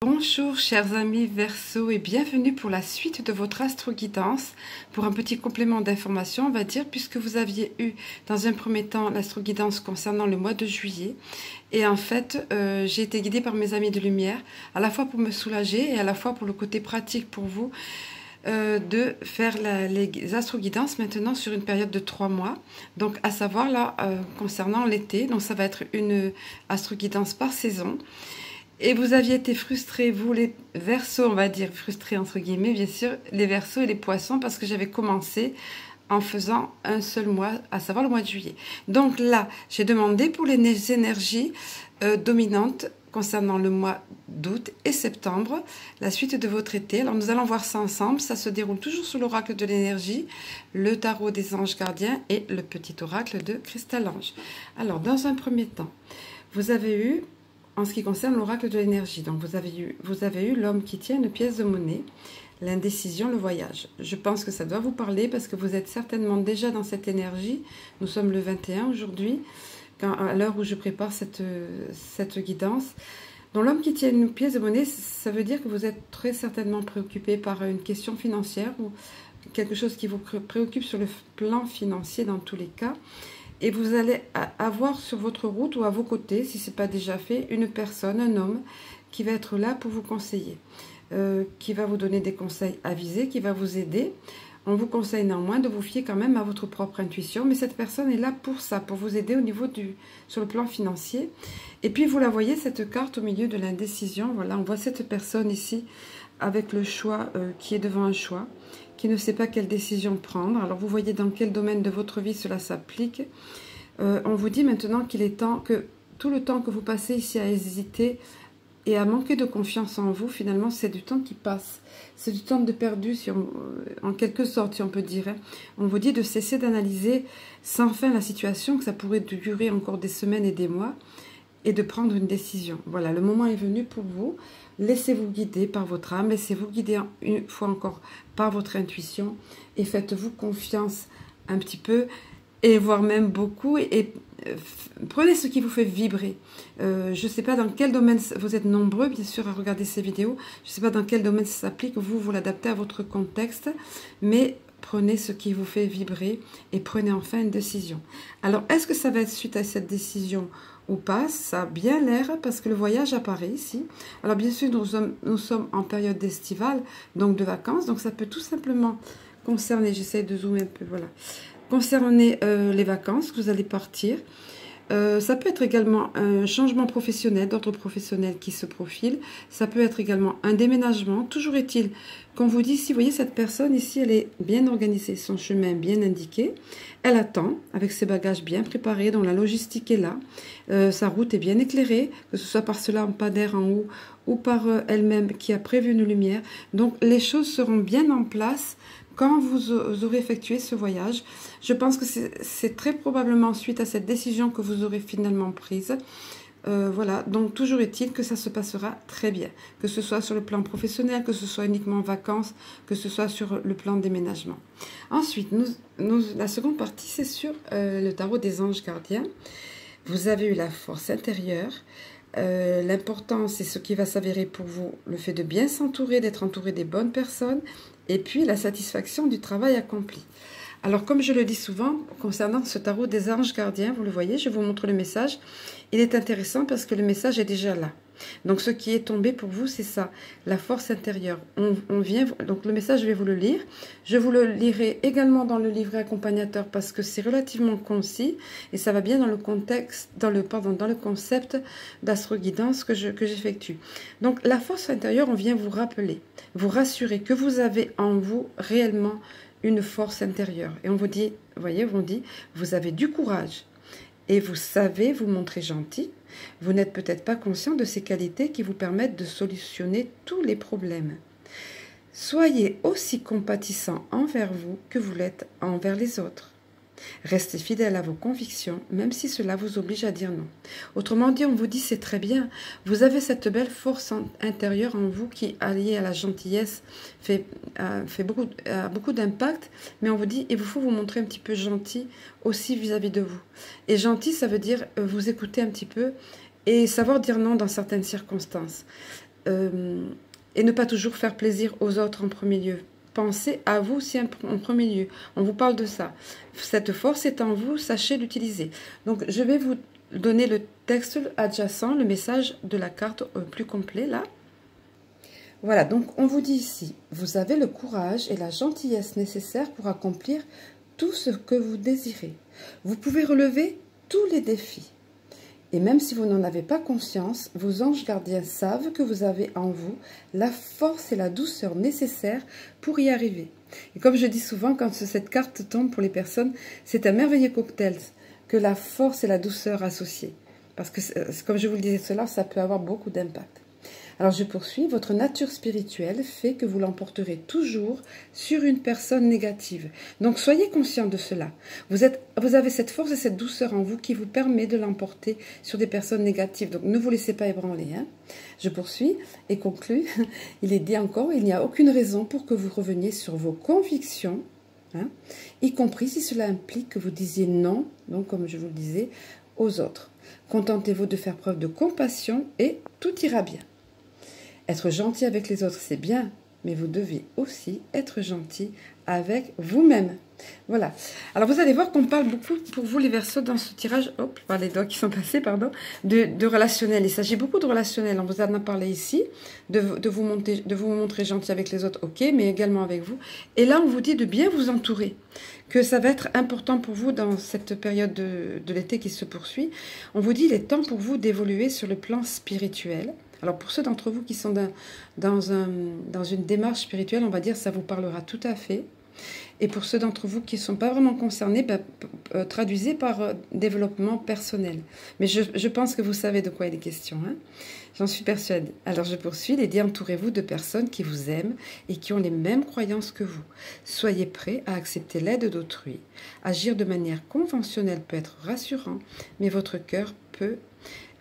Bonjour chers amis Verseau et bienvenue pour la suite de votre astro-guidance. Pour un petit complément d'information, on va dire, puisque vous aviez eu dans un premier temps l'astro-guidance concernant le mois de juillet. Et en fait, j'ai été guidée par mes amis de lumière, à la fois pour me soulager et à la fois pour le côté pratique pour vous, de faire les astro-guidances maintenant sur une période de 3 mois. Donc à savoir là, concernant l'été, donc ça va être une astro-guidance par saison. Et vous aviez été frustrés, vous les Verseaux, on va dire frustrés entre guillemets, bien sûr, les Verseaux et les Poissons, parce que j'avais commencé en faisant un seul mois, à savoir le mois de juillet. Donc là, j'ai demandé pour les énergies dominantes concernant le mois d'août et septembre, la suite de votre été. Alors nous allons voir ça ensemble, ça se déroule toujours sous l'oracle de l'énergie, le tarot des anges gardiens et le petit oracle de Cristal Ange. Alors dans un premier temps, vous avez eu, en ce qui concerne l'oracle de l'énergie, donc vous avez eu l'homme qui tient une pièce de monnaie, l'indécision, le voyage. Je pense que ça doit vous parler parce que vous êtes certainement déjà dans cette énergie. Nous sommes le 21 aujourd'hui, à l'heure où je prépare cette guidance. Donc l'homme qui tient une pièce de monnaie, ça veut dire que vous êtes très certainement préoccupé par une question financière ou quelque chose qui vous préoccupe sur le plan financier dans tous les cas. Et vous allez avoir sur votre route ou à vos côtés, si ce n'est pas déjà fait, une personne, un homme, qui va être là pour vous conseiller, qui va vous donner des conseils avisés, qui va vous aider. On vous conseille néanmoins de vous fier quand même à votre propre intuition, mais cette personne est là pour ça, pour vous aider au niveau sur le plan financier. Et puis vous la voyez, cette carte au milieu de l'indécision, voilà, on voit cette personne ici avec le choix qui est devant un choix, qui ne sait pas quelle décision prendre. Alors vous voyez dans quel domaine de votre vie cela s'applique. On vous dit maintenant qu'il est temps que tout le temps que vous passez ici à hésiter et à manquer de confiance en vous, finalement c'est du temps qui passe. C'est du temps de perdu, en quelque sorte, si on peut dire. On vous dit de cesser d'analyser sans fin la situation, que ça pourrait durer encore des semaines et des mois, et de prendre une décision. Voilà, le moment est venu pour vous. Laissez-vous guider par votre âme, laissez-vous guider une fois encore par votre intuition et faites-vous confiance un petit peu et voire même beaucoup et prenez ce qui vous fait vibrer. Je ne sais pas dans quel domaine, vous êtes nombreux bien sûr à regarder ces vidéos, je ne sais pas dans quel domaine ça s'applique, vous l'adaptez à votre contexte, mais prenez ce qui vous fait vibrer et prenez enfin une décision. Alors, est-ce que ça va être suite à cette décision ou pas? Ça a bien l'air parce que le voyage apparaît ici. Alors, bien sûr, nous sommes en période estivale, donc de vacances. Donc, ça peut tout simplement concerner, j'essaie de zoomer un peu, voilà, concerner les vacances que vous allez partir. Ça peut être également un changement professionnel, d'ordre professionnel qui se profile. Ça peut être également un déménagement. Toujours est-il qu'on vous dit, si vous voyez cette personne ici, elle est bien organisée, son chemin bien indiqué. Elle attend avec ses bagages bien préparés, dont la logistique est là. Sa route est bien éclairée, que ce soit par ce lampadaire en haut ou par elle-même qui a prévu une lumière. Donc les choses seront bien en place quand vous aurez effectué ce voyage. Je pense que c'est très probablement suite à cette décision que vous aurez finalement prise. Voilà, donc toujours est-il que ça se passera très bien, que ce soit sur le plan professionnel, que ce soit uniquement en vacances, que ce soit sur le plan déménagement. Ensuite, la seconde partie, c'est sur le tarot des anges gardiens. Vous avez eu la force intérieure. L'important, c'est ce qui va s'avérer pour vous, le fait de bien s'entourer, d'être entouré des bonnes personnes, et puis la satisfaction du travail accompli. Alors, comme je le dis souvent, concernant ce tarot des anges gardiens, vous le voyez, je vous montre le message. Il est intéressant parce que le message est déjà là. Donc, ce qui est tombé pour vous, c'est ça, la force intérieure. On vient, donc le message, je vais vous le lire. Je vous le lirai également dans le livret accompagnateur parce que c'est relativement concis et ça va bien dans le contexte, dans le concept d'astro-guidance que j'effectue. Donc, la force intérieure, on vient vous rappeler, vous rassurer que vous avez en vous réellement une force intérieure. Et on vous dit, vous voyez, on dit, vous avez du courage et vous savez vous montrer gentil. Vous n'êtes peut-être pas conscient de ces qualités qui vous permettent de solutionner tous les problèmes. Soyez aussi compatissant envers vous que vous l'êtes envers les autres. Restez fidèle à vos convictions, même si cela vous oblige à dire non. Autrement dit, on vous dit c'est très bien. Vous avez cette belle force intérieure en vous qui, alliée à la gentillesse, a beaucoup d'impact. Mais on vous dit, il vous faut vous montrer un petit peu gentil aussi vis-à-vis de vous. Et gentil, ça veut dire vous écouter un petit peu et savoir dire non dans certaines circonstances. et ne pas toujours faire plaisir aux autres en premier lieu. Pensez à vous aussi en premier lieu. On vous parle de ça. Cette force est en vous, sachez l'utiliser. Donc, je vais vous donner le texte adjacent, le message de la carte plus complet, là. Voilà, donc on vous dit ici, vous avez le courage et la gentillesse nécessaires pour accomplir tout ce que vous désirez. Vous pouvez relever tous les défis. Et même si vous n'en avez pas conscience, vos anges gardiens savent que vous avez en vous la force et la douceur nécessaires pour y arriver. Et comme je dis souvent, quand cette carte tombe pour les personnes, c'est un merveilleux cocktail que la force et la douceur associées. Parce que, comme je vous le disais cela, ça peut avoir beaucoup d'impact. Alors je poursuis, votre nature spirituelle fait que vous l'emporterez toujours sur une personne négative. Donc soyez conscient de cela. Vous avez cette force et cette douceur en vous qui vous permet de l'emporter sur des personnes négatives. Donc ne vous laissez pas ébranler. Hein. Je poursuis et conclus. Il est dit encore, il n'y a aucune raison pour que vous reveniez sur vos convictions, hein, y compris si cela implique que vous disiez non, donc comme je vous le disais, aux autres. Contentez-vous de faire preuve de compassion et tout ira bien. Être gentil avec les autres, c'est bien, mais vous devez aussi être gentil avec vous-même. Voilà. Alors, vous allez voir qu'on parle beaucoup, pour vous, les Verseaux, dans ce tirage, hop, par les doigts qui sont passés, pardon, de relationnel. Il s'agit beaucoup de relationnel. On vous en a parlé ici, de vous montrer gentil avec les autres, ok, mais également avec vous. Et là, on vous dit de bien vous entourer, que ça va être important pour vous dans cette période de l'été qui se poursuit. On vous dit, il est temps pour vous d'évoluer sur le plan spirituel. Alors, pour ceux d'entre vous qui sont dans une démarche spirituelle, on va dire, ça vous parlera tout à fait. Et pour ceux d'entre vous qui ne sont pas vraiment concernés, traduisez par développement personnel. Mais je pense que vous savez de quoi il est question. Hein. J'en suis persuadée. Alors, je poursuis. Il est dit, entourez-vous de personnes qui vous aiment et qui ont les mêmes croyances que vous. Soyez prêts à accepter l'aide d'autrui. Agir de manière conventionnelle peut être rassurant, mais votre cœur peut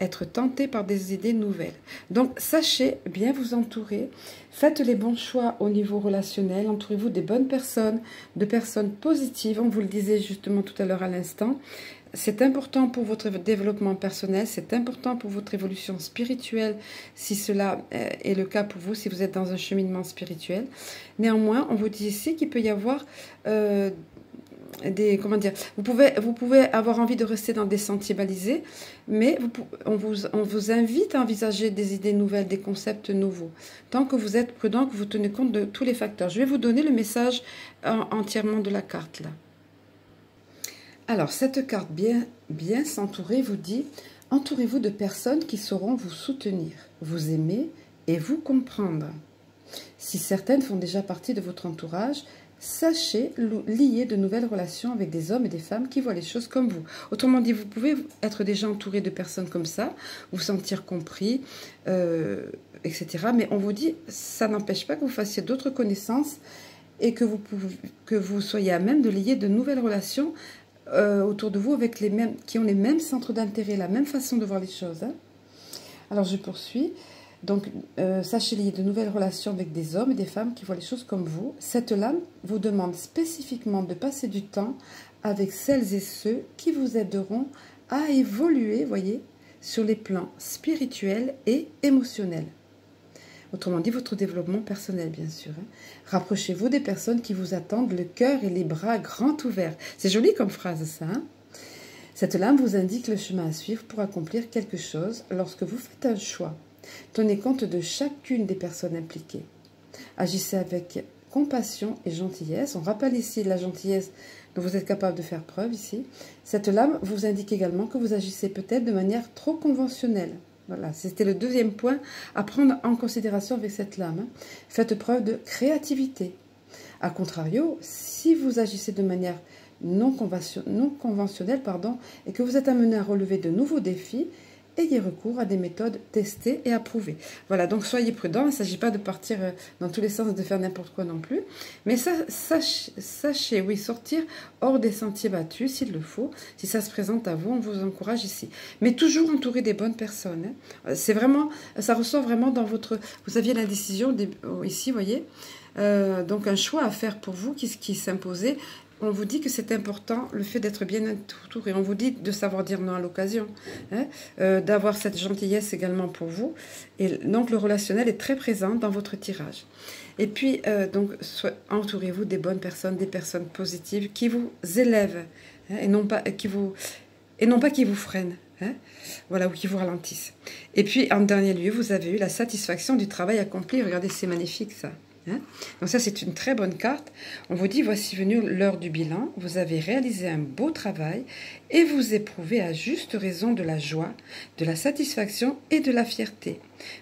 être tenté par des idées nouvelles. Donc, sachez bien vous entourer. Faites les bons choix au niveau relationnel. Entourez-vous des bonnes personnes, de personnes positives. On vous le disait justement tout à l'heure à l'instant. C'est important pour votre développement personnel. C'est important pour votre évolution spirituelle, si cela est le cas pour vous, si vous êtes dans un cheminement spirituel. Néanmoins, on vous dit ici qu'il peut y avoir comment dire, vous pouvez avoir envie de rester dans des sentiers balisés, mais on vous invite à envisager des idées nouvelles, des concepts nouveaux. Tant que vous êtes prudent, que vous tenez compte de tous les facteurs. Je vais vous donner le message entièrement de la carte là. Alors, cette carte bien s'entourer vous dit, entourez-vous de personnes qui sauront vous soutenir, vous aimer et vous comprendre. Si certaines font déjà partie de votre entourage, sachez lier de nouvelles relations avec des hommes et des femmes qui voient les choses comme vous. Autrement dit, vous pouvez être déjà entouré de personnes comme ça, vous sentir compris, etc. Mais on vous dit, ça n'empêche pas que vous fassiez d'autres connaissances et que vous soyez à même de lier de nouvelles relations autour de vous avec qui ont les mêmes centres d'intérêt, la même façon de voir les choses. Hein. Alors, je poursuis. Donc, sachez lier de nouvelles relations avec des hommes et des femmes qui voient les choses comme vous. Cette lame vous demande spécifiquement de passer du temps avec celles et ceux qui vous aideront à évoluer, voyez, sur les plans spirituels et émotionnels. Autrement dit, votre développement personnel, bien sûr. Hein. Rapprochez-vous des personnes qui vous attendent le cœur et les bras grands ouverts. C'est joli comme phrase, ça. Hein. Cette lame vous indique le chemin à suivre pour accomplir quelque chose lorsque vous faites un choix. Tenez compte de chacune des personnes impliquées. Agissez avec compassion et gentillesse. On rappelle ici la gentillesse dont vous êtes capable de faire preuve ici. Cette lame vous indique également que vous agissez peut-être de manière trop conventionnelle. Voilà, c'était le deuxième point à prendre en considération avec cette lame. Faites preuve de créativité. A contrario, si vous agissez de manière non conventionnelle, et que vous êtes amené à relever de nouveaux défis, ayez recours à des méthodes testées et approuvées. Voilà, donc soyez prudents, il ne s'agit pas de partir dans tous les sens et de faire n'importe quoi non plus. Mais sachez, oui, sortir hors des sentiers battus s'il le faut. Si ça se présente à vous, on vous encourage ici. Mais toujours entouré des bonnes personnes. Hein. C'est vraiment, ça ressort vraiment dans votre... Vous aviez la décision ici, vous voyez. Donc un choix à faire pour vous qui s'imposait. on vous dit que c'est important le fait d'être bien entouré. On vous dit de savoir dire non à l'occasion, hein, d'avoir cette gentillesse également pour vous. Et donc le relationnel est très présent dans votre tirage. Et puis, donc, entourez-vous des bonnes personnes, des personnes positives qui vous élèvent, hein, et non pas qui vous freinent. Hein, voilà, ou qui vous ralentissent. Et puis, en dernier lieu, vous avez eu la satisfaction du travail accompli. Regardez, c'est magnifique, ça. Hein, donc ça, c'est une très bonne carte. On vous dit, voici venue l'heure du bilan. Vous avez réalisé un beau travail et vous éprouvez à juste raison de la joie, de la satisfaction et de la fierté.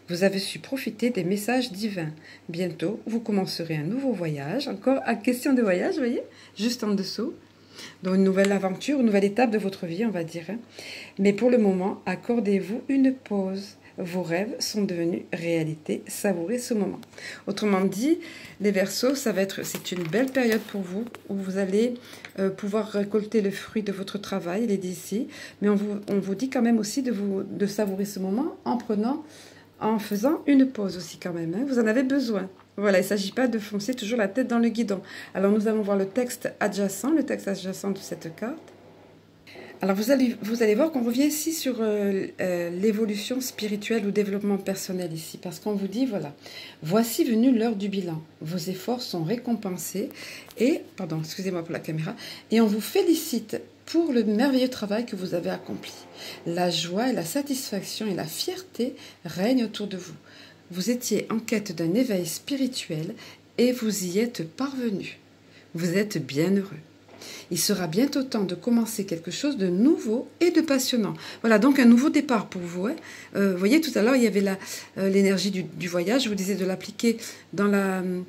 Vous avez su profiter des messages divins. Bientôt, vous commencerez un nouveau voyage. Encore à question de voyage, vous voyez, juste en dessous. Donc une nouvelle aventure, une nouvelle étape de votre vie, on va dire. Mais pour le moment, accordez-vous une pause. Vos rêves sont devenus réalité. Savourez ce moment. Autrement dit, les Verseaux, c'est une belle période pour vous où vous allez pouvoir récolter le fruit de votre travail, il est dit ici. Mais on vous dit quand même aussi de savourer ce moment en faisant une pause aussi quand même. Hein. Vous en avez besoin. Voilà, il ne s'agit pas de foncer toujours la tête dans le guidon. Alors nous allons voir le texte adjacent de cette carte. Alors vous allez voir qu'on revient ici sur l'évolution spirituelle ou développement personnel ici. Parce qu'on vous dit, voilà, voici venue l'heure du bilan. Vos efforts sont récompensés et, pardon, excusez-moi pour la caméra, et on vous félicite pour le merveilleux travail que vous avez accompli. La joie et la satisfaction et la fierté règnent autour de vous. Vous étiez en quête d'un éveil spirituel et vous y êtes parvenu. Vous êtes bien heureux. Il sera bientôt temps de commencer quelque chose de nouveau et de passionnant. Voilà, donc un nouveau départ pour vous. Hein. Vous voyez, tout à l'heure, il y avait l'énergie du voyage. Je vous disais de l'appliquer dans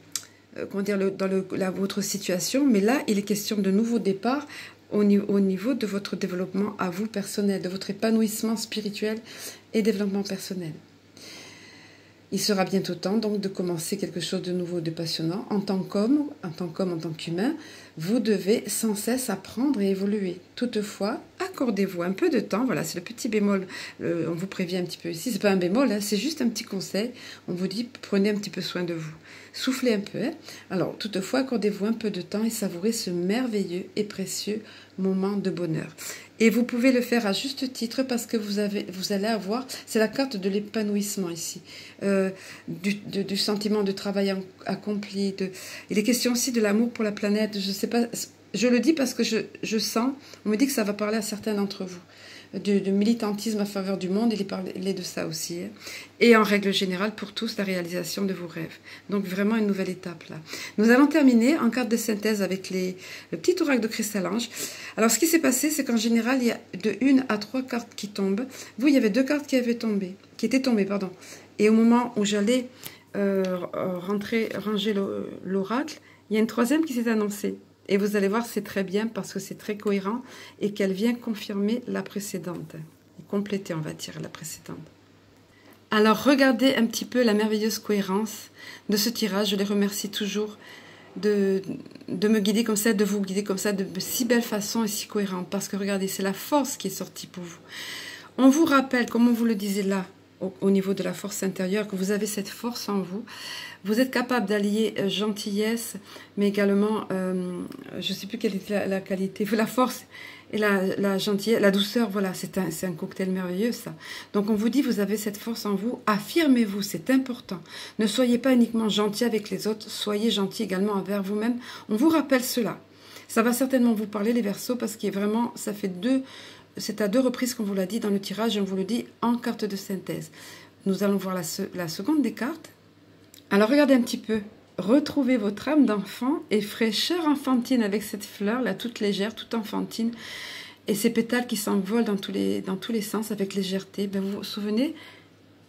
votre situation. Mais là, il est question de nouveau départ au niveau de votre développement à vous personnel, de votre épanouissement spirituel et développement personnel. Il sera bientôt temps donc de commencer quelque chose de nouveau, de passionnant. En tant qu'homme, en tant qu'humain, vous devez sans cesse apprendre et évoluer. Toutefois, accordez-vous un peu de temps. Voilà, c'est le petit bémol. On vous prévient un petit peu ici. C'est pas un bémol, hein, c'est juste un petit conseil. On vous dit, prenez un petit peu soin de vous. Soufflez un peu. Hein. Alors, toutefois, accordez-vous un peu de temps et savourez ce merveilleux et précieux moment de bonheur. Et vous pouvez le faire à juste titre parce que vous allez avoir, c'est la carte de l'épanouissement ici, du sentiment de travail accompli. Il est question aussi de l'amour pour la planète. Je sais pas, je le dis parce que je sens, on me dit que ça va parler à certains d'entre vous. De militantisme à faveur du monde, il est de ça aussi. Hein. Et en règle générale, pour tous, la réalisation de vos rêves. Donc vraiment une nouvelle étape là. Nous allons terminer en carte de synthèse avec le petit oracle de Cristal-Ange. Alors ce qui s'est passé, c'est qu'en général, il y a de 1 à 3 cartes qui tombent. Vous, il y avait 2 cartes qui étaient tombées. Et au moment où j'allais ranger l'oracle, il y a une 3e qui s'est annoncée. Et vous allez voir, c'est très bien parce que c'est très cohérent et qu'elle vient confirmer la précédente. Compléter, on va dire, la précédente. Alors, regardez un petit peu la merveilleuse cohérence de ce tirage. Je les remercie toujours de me guider comme ça, de vous guider comme ça, de si belle façon et si cohérente. Parce que regardez, c'est la force qui est sortie pour vous. On vous rappelle, comme on vous le disait là, au niveau de la force intérieure, que vous avez cette force en vous. Vous êtes capable d'allier gentillesse, mais également, je ne sais plus quelle est la qualité, la force et la gentillesse, la douceur, voilà, c'est un cocktail merveilleux ça. Donc on vous dit, vous avez cette force en vous, affirmez-vous, c'est important. Ne soyez pas uniquement gentil avec les autres, soyez gentil également envers vous-même. On vous rappelle cela. Ça va certainement vous parler les Verseaux, parce qu'il est vraiment, c'est à 2 reprises qu'on vous l'a dit dans le tirage, et on vous le dit en carte de synthèse. Nous allons voir la seconde des cartes. Alors regardez un petit peu. Retrouvez votre âme d'enfant et fraîcheur enfantine avec cette fleur là, toute légère, toute enfantine, et ces pétales qui s'envolent dans tous les sens avec légèreté. Ben, vous vous souvenez,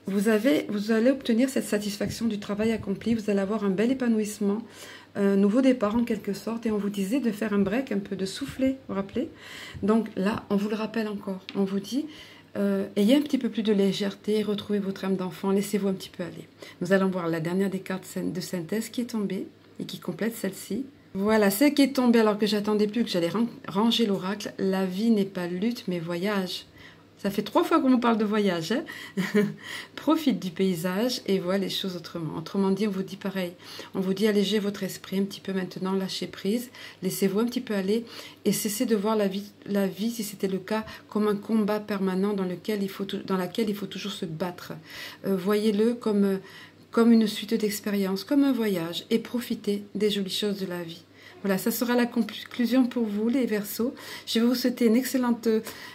vous allez obtenir cette satisfaction du travail accompli. Vous allez avoir un bel épanouissement, un nouveau départ en quelque sorte, et on vous disait de faire un break, un peu de souffler, vous vous rappelez? Donc là, on vous le rappelle encore, on vous dit, ayez un petit peu plus de légèreté, retrouvez votre âme d'enfant, laissez-vous un petit peu aller. Nous allons voir la dernière des cartes de synthèse qui est tombée et qui complète celle-ci. Voilà, celle qui est tombée alors que j'attendais plus, que j'allais ranger l'oracle. La vie n'est pas lutte mais voyage. Ça fait 3 fois qu'on me parle de voyage. Hein. Profite du paysage et vois les choses autrement. Autrement dit, on vous dit pareil. On vous dit allégez votre esprit un petit peu maintenant, lâchez prise, laissez-vous un petit peu aller et cessez de voir la vie, si c'était le cas, comme un combat permanent dans lequel il faut toujours se battre. Voyez-le comme une suite d'expériences, comme un voyage et profitez des jolies choses de la vie. Voilà, ça sera la conclusion pour vous, les Verseaux. Je vais vous souhaiter une excellente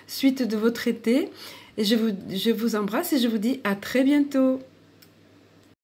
suite de votre été. Et je vous embrasse et je vous dis à très bientôt.